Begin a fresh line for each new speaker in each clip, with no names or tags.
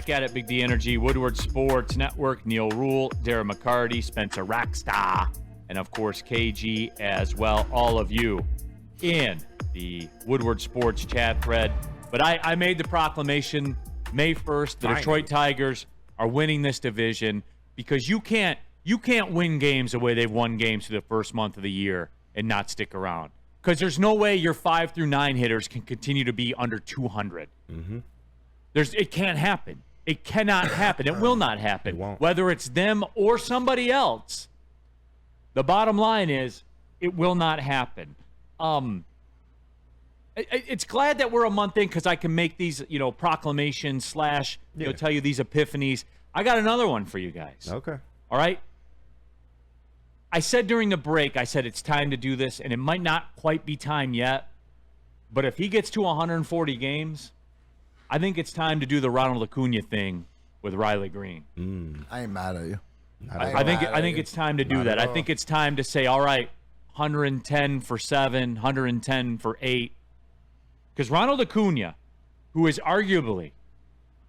Back at it, Big D Energy, Woodward Sports Network, Neil Rule, Darren McCarty, Spencer Rockstar, and of course KG as well. All of you in the Woodward Sports chat thread. But I made the proclamation May 1st, the Detroit Tigers are winning this division because you can't win games the way they've won games through the first month of the year and not stick around. Because there's no way your 5 through 9 hitters can continue to be under 200.
Mm-hmm.
It can't happen. It cannot happen. It will not happen.
It won't.
Whether it's them or somebody else. The bottom line is it will not happen. It's glad that we're a month in because I can make these, proclamations / tell you these epiphanies. I got another one for you guys.
Okay.
All right? I said during the break, it's time to do this, and it might not quite be time yet, but if he gets to 140 games, I think it's time to do the Ronald Acuna thing with Riley Greene.
I ain't mad at you.
I think it's time to do that. I think it's time to say, all right, 110 for 7, 110 for 8. Because Ronald Acuna, who is arguably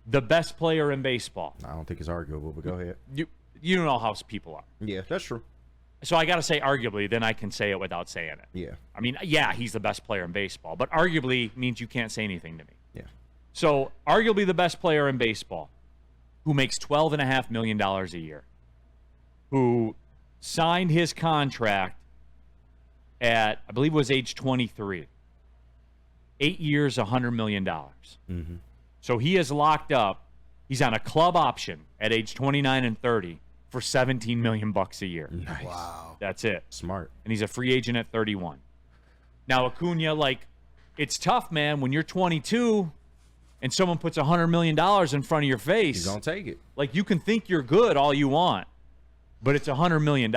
the best player in baseball.
I don't think it's arguable, but go ahead.
You don't know how people are.
Yeah, that's true.
So I got to say arguably, then I can say it without saying it.
Yeah.
I mean, yeah, he's the best player in baseball, but arguably means you can't say anything to me.
Yeah.
So arguably the best player in baseball, who makes $12.5 million a year, who signed his contract at, I believe it was age 23. 8 years, $100 million.
Mm-hmm.
So he is locked up. He's on a club option at age 29 and 30 for $17 million a year.
Nice.
Wow.
That's it.
Smart.
And he's a free agent at 31. Now, Acuna, it's tough, man, when you're 22 and someone puts $100 million in front of your face.
He's going to take it.
You can think you're good all you want, but it's $100 million.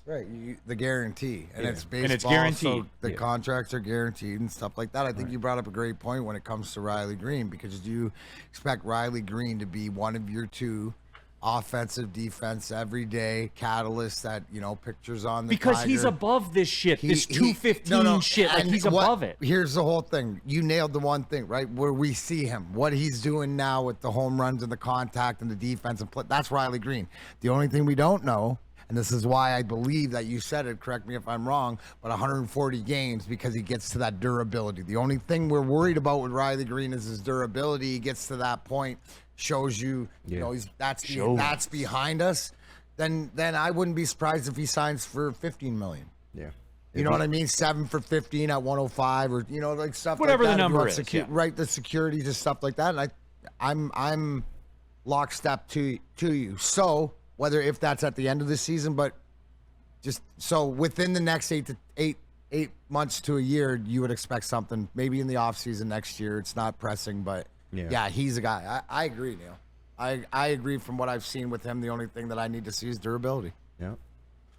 Right, the guarantee, and it's baseball,
and it's guaranteed.
So the contracts are guaranteed and stuff like that. I think you brought up a great point when it comes to Riley Greene, because you expect Riley Greene to be one of your two offensive, defense, everyday catalysts that pictures on the
because
Tiger.
He's above this shit, this 215 shit. He's above it.
Here's the whole thing. You nailed the one thing, right? Where we see him, what he's doing now with the home runs and the contact and the defense and play. That's Riley Greene. The only thing we don't know. And this is why I believe that you said it, correct me if I'm wrong, but 140 games because he gets to that durability. The only thing we're worried about with Riley Greene is his durability. He gets to that point, shows you, that's behind us. Then I wouldn't be surprised if he signs for $15 million.
Yeah.
You know what I mean? 7 for 15 at 105 or, stuff
whatever
like that.
The number is.
Right, the securities and stuff like that. And I'm lockstep to you. So, whether if that's at the end of the season, but just so within the next eight months to a year, you would expect something maybe in the offseason next year. It's not pressing, but yeah he's a guy. I agree, Neil. I agree from what I've seen with him. The only thing that I need to see is durability.
Yeah.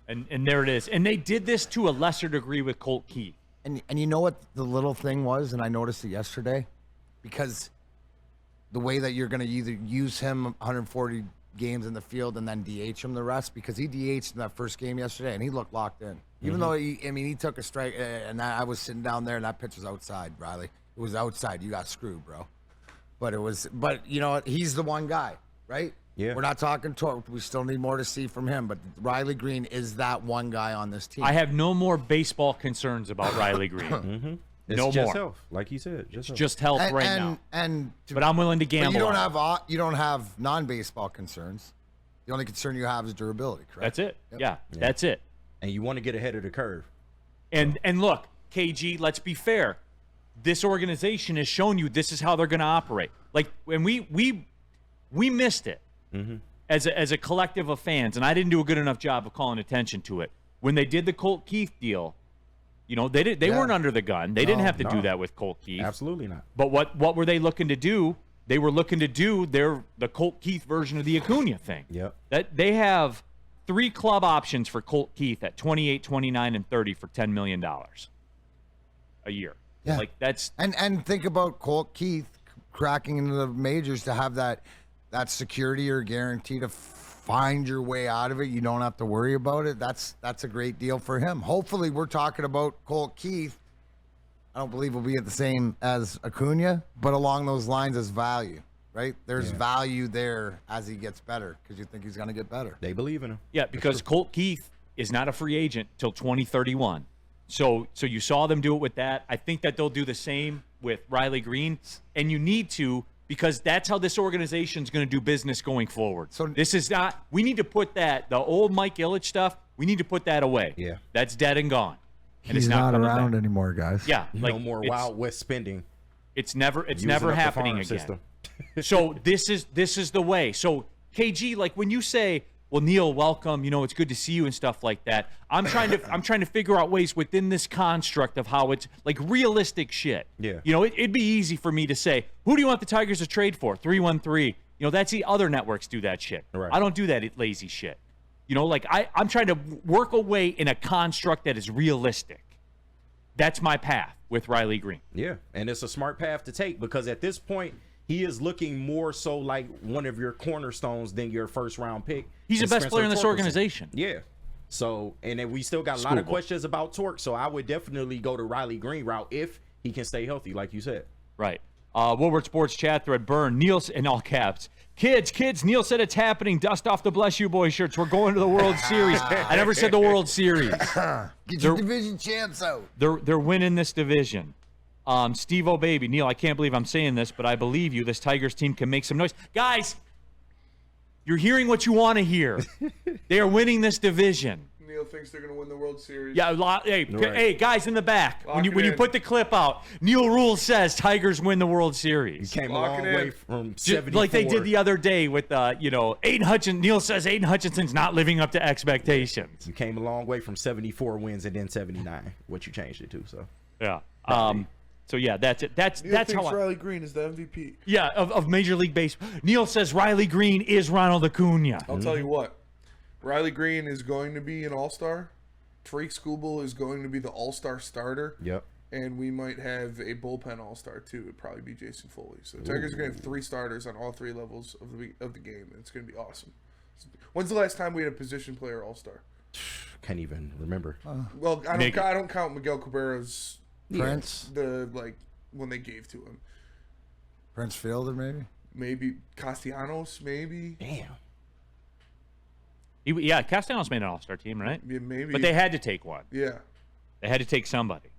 And there it is. And they did this to a lesser degree with Colt Keith.
And you know what the little thing was, and I noticed it yesterday, because the way that you're going to either use him 140 games in the field and then DH him the rest, because he DH'd in that first game yesterday and he looked locked in. Even though he took a strike, and I was sitting down there and that pitch was outside, Riley. It was outside. You got screwed, bro. But you know what? He's the one guy, right?
Yeah.
We're not talking torque. We still need more to see from him, but Riley Greene is that one guy on this team.
I have no more baseball concerns about Riley Greene.
Mm-hmm.
No
just
more.
Health, like he said.
Just health now. But I'm willing to gamble.
You don't have non-baseball concerns. The only concern you have is durability, correct?
That's it.
Yep.
Yeah, that's it.
And you want to get ahead of the curve.
And look, KG, let's be fair. This organization has shown you this is how they're going to operate. When we missed it as a collective of fans, and I didn't do a good enough job of calling attention to it. When they did the Colt Keith deal, they weren't under the gun. They didn't have to do that with Colt Keith.
Absolutely not.
But what were they looking to do? They were looking to do the Colt Keith version of the Acuna thing.
Yep.
That they have 3 club options for Colt Keith at 28, 29, and 30 for $10 million a year.
Yeah.
That's
and think about Colt Keith cracking into the majors to have that security or guarantee to find your way out of it. You don't have to worry about it. That's a great deal for him. Hopefully, we're talking about Colt Keith. I don't believe we'll be at the same as Acuna, but along those lines as value. right? There's value there as he gets better because you think he's going to get better.
They believe in him.
Yeah, because Colt Keith is not a free agent till 2031. So you saw them do it with that. I think that they'll do the same with Riley Greene, and you need to, because that's how this organization is going to do business going forward.
So
this is not. We need to put the old Mike Ilitch stuff. We need to put that away.
Yeah,
that's dead and gone. And
he's
it's not
around
back
anymore, guys.
Yeah,
no more Wild West spending.
It's never
Using up the
happening
farm
again.
system.
So this is the way. So KG, like when you say, well, Neil, welcome, it's good to see you and stuff like that. I'm trying to figure out ways within this construct of how it's like realistic shit.
Yeah.
It'd be easy for me to say, who do you want the Tigers to trade for? 313. That's the other networks do that shit.
Right.
I don't do that lazy shit. I'm trying to work a way in a construct that is realistic. That's my path with Riley Greene.
Yeah, and it's a smart path to take because at this point, he is looking more so like one of your cornerstones than your first-round pick.
He's the best player in this
Torkelson.
organization.
Yeah. So, and then we still got a lot of questions about Torque, so I would definitely go to Riley Greene route if he can stay healthy, like you said.
Right. Woodward Sports chat thread, Burn, Neil, in all caps. Kids, Neil said it's happening. Dust off the Bless You Boys shirts. We're going to the World Series. I never said the World Series.
Get your division champs out.
They're winning this division. Steve O'Baby, Neil, I can't believe I'm saying this, but I believe you. This Tigers team can make some noise. Guys, you're hearing what you want to hear. They are winning this division.
Neil thinks they're going to win the World Series.
Yeah, hey, guys in the back, when you put the clip out, Neil Rule says Tigers win the World Series.
He came a long way from 74.
Like they did the other day with, Aiden Hutchinson. Neil says Aiden Hutchinson's not living up to expectations.
You came a long way from 74 wins and then 79, what you changed it to. So
yeah. So yeah, that's it. That's
thinks
how
Riley Greene is the MVP.
Yeah, of Major League Baseball. Neil says Riley Greene is Ronald Acuna.
I'll tell you what. Riley Greene is going to be an all-star. Tariq Skubal is going to be the all-star starter.
Yep.
And we might have a bullpen all-star too. It'd probably be Jason Foley. So the Tigers are going to have 3 starters on all 3 levels of the game. And it's going to be awesome. When's the last time we had a position player all-star?
Can't even remember.
Well, I don't count Miguel Cabrera's
Prince.
When they gave to him.
Prince Fielder, maybe.
Maybe Castellanos, maybe.
Damn.
Castellanos made an all-star team, right?
Yeah, maybe.
But they had to take one.
Yeah.
They had to take somebody.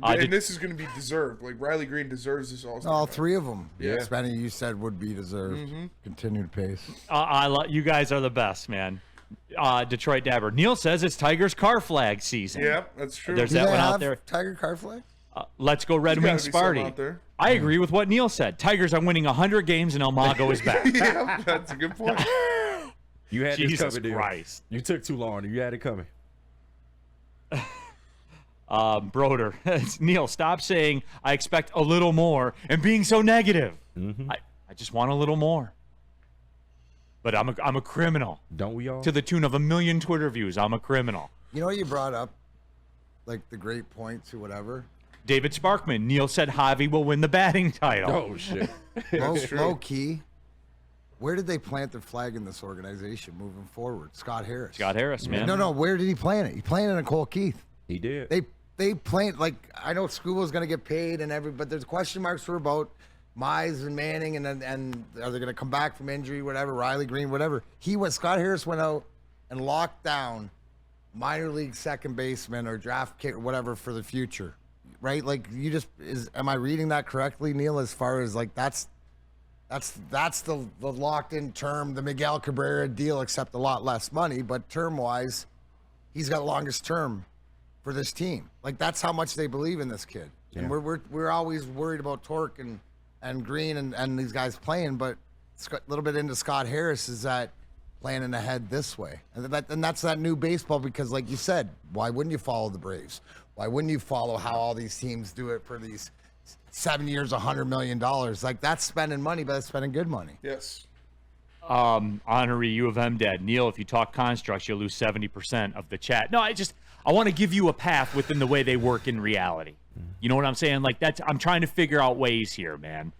And this is going to be deserved. Like, Riley Greene deserves this all-star.
All 3 of them.
Yeah.
Spenny, you said would be deserved. Continued pace.
You guys are the best, man. Detroit Dabber. Neil says it's Tigers car flag season.
Yeah, that's true.
There's
Do
that
they
one
have
out there.
Tiger car flag?
Let's go Red
There's
Wings
gotta be some
Sparty.
out there.
I agree with what Neil said. Tigers are winning 100 games and El Mago is back.
Yeah, that's a good point.
You had this
Jesus
covered, dude.
Christ.
You took too long. You had it coming.
Broder. Neil, stop saying I expect a little more and being so negative. I just want a little more. But I'm a criminal.
Don't we all?
To the tune of 1 million Twitter views, I'm a criminal.
You know what you brought up? Like the great points or whatever.
David Sparkman. Neil said Javi will win the batting title.
Oh, shit.
Low key. Where did they plant their flag in this organization moving forward? Scott Harris.
Scott Harris, man.
No. Where did he plant it? He planted it in Cole Keith.
He did.
They plant, like, I know Scuba's going to get paid but there's question marks for about Mize and Manning and are they going to come back from injury, whatever, Riley Greene, whatever. Scott Harris went out and locked down minor league second baseman or draft kick or whatever for the future, right? Like, am I reading that correctly, Neil, as far as, like, that's the locked in term, the Miguel Cabrera deal, except a lot less money, but term-wise, he's got longest term for this team. Like, that's how much they believe in this kid.
Yeah.
And we're always worried about Torque and Greene and these guys playing, but a little bit into Scott Harris is that planning ahead this way. And that's that new baseball because, like you said, why wouldn't you follow the Braves? Why wouldn't you follow how all these teams do it for these 7 years, $100 million? Like, that's spending money, but that's spending good money.
Yes.
Honorary U of M dad. Neil, if you talk constructs, you'll lose 70% of the chat. No, I want to give you a path within the way they work in reality. You know what I'm saying? Like, I'm trying to figure out ways here, man.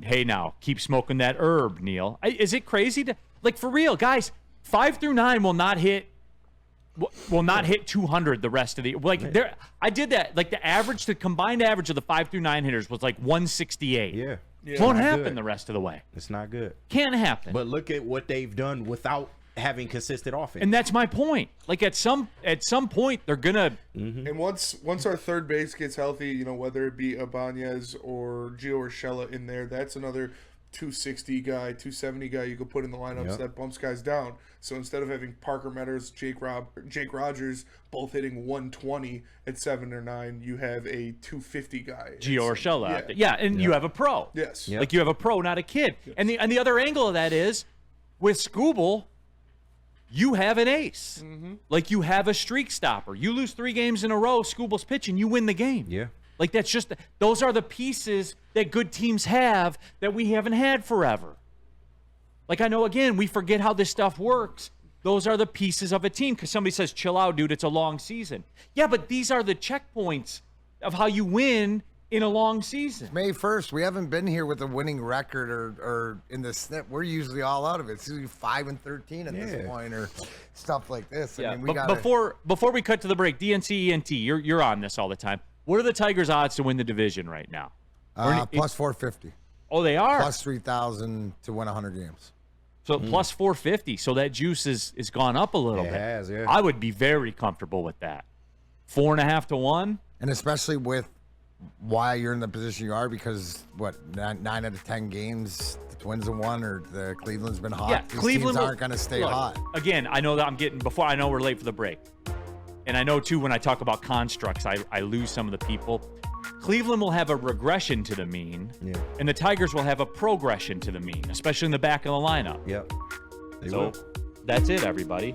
Hey, now, keep smoking that herb, Neil. Is it crazy to, like, for real, guys, 5 through 9 will not hit 200 the rest of the, like, I did that, like, the combined average of the 5 through 9 hitters was like 168.
Yeah.
Yeah.
Won't
Not
happen
good.
the rest of the way.
It's not good.
Can't happen.
But look at what they've done without having consistent offense.
And that's my point. Like at some point, they're gonna.
And once our third base gets healthy, you know, whether it be Ibanez or Gio Urshela in there, that's another 260 guy, 270 guy you could put in the lineups
Yep.
that bumps guys down. So instead of having Parker Meadows, Jake Rogers both hitting 120 at 7 or 9, you have a 250 guy.
Gio Urshela
Yeah.
out there. Yeah, and you have a pro.
Yes.
Yep.
Like you have a pro, not a kid. And the other angle of that is with Skubal, you have an ace. Like you have a streak stopper. You lose 3 games in a row, Skubal's pitching, you win the game.
Yeah.
Like that's just those are the pieces that good teams have that we haven't had forever. Like I know again, we forget how this stuff works. Those are the pieces of a team because somebody says, "Chill out, dude. It's a long season." Yeah, but these are the checkpoints of how you win in a long season.
May 1st, we haven't been here with a winning record or in the snip. We're usually all out of it. It's usually 5-13 at this point or stuff like this.
Yeah,
I mean, we
but
gotta,
before we cut to the break, DNC ENT, you're on this all the time. What are the Tigers' odds to win the division right now?
plus 450,
Oh, they are.
plus 3,000 to win 100 games.
So plus 450. So that juice is gone up a little
It
bit.
has, yeah.
I would be very comfortable with that. 4.5 to 1.
And especially with why you're in the position you are, because what 9 out of 10 games the Twins have won or the Cleveland's been hot.
Yeah,
These
Cleveland
teams aren't going to stay
look,
hot.
Again, I know that I'm getting before. I know we're late for the break, and I know too when I talk about constructs, I lose some of the people. Cleveland will have a regression to the mean, and the Tigers will have a progression to the mean, especially in the back of the lineup.
Yep. They
So
will.
that's it, everybody.